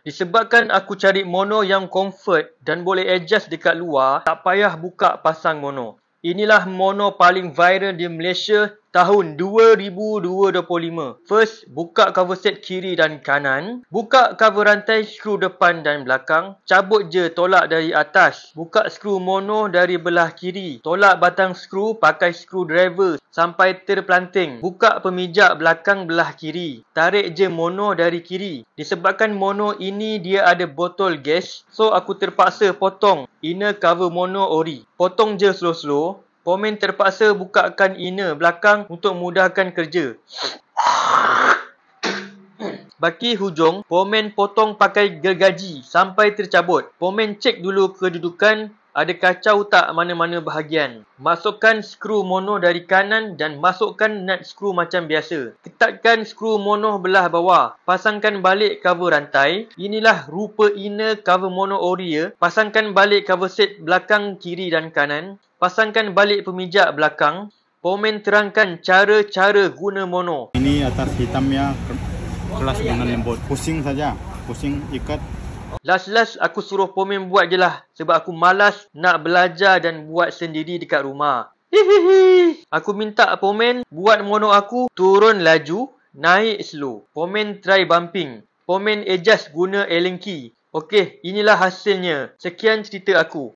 Disebabkan aku cari mono yang comfort dan boleh adjust dekat luar, tak payah buka pasang mono. Inilah mono paling viral di Malaysia tahun 2025. First, buka cover set kiri dan kanan. Buka cover rantai skru depan dan belakang. Cabut je tolak dari atas. Buka skru mono dari belah kiri. Tolak batang skru pakai screwdriver sampai terpelanting. Buka pemijak belakang belah kiri. Tarik je mono dari kiri. Disebabkan mono ini dia ada botol gas, so aku terpaksa potong inner cover mono ori. Potong je slow-slow. Pomen terpaksa bukakan inner belakang untuk mudahkan kerja. Baki hujung, Pomen potong pakai gergaji sampai tercabut. Pomen cek dulu kedudukan, ada kacau tak mana-mana bahagian. Masukkan skru mono dari kanan dan masukkan nut skru macam biasa. Ketatkan skru mono belah bawah. Pasangkan balik cover rantai. Inilah rupa inner cover mono ori ya. Pasangkan balik cover set belakang kiri dan kanan. Pasangkan balik pemijak belakang. Pomen terangkan cara-cara guna mono. Ini atas hitamnya kelas dengan lembut. Pusing saja. Pusing ikat. Last aku suruh Pomen buat je lah. Sebab aku malas nak belajar dan buat sendiri dekat rumah. Hihihi. Aku minta Pomen buat mono aku turun laju, naik slow. Pomen try bumping. Pomen adjust guna Allen key. Okey, inilah hasilnya. Sekian cerita aku.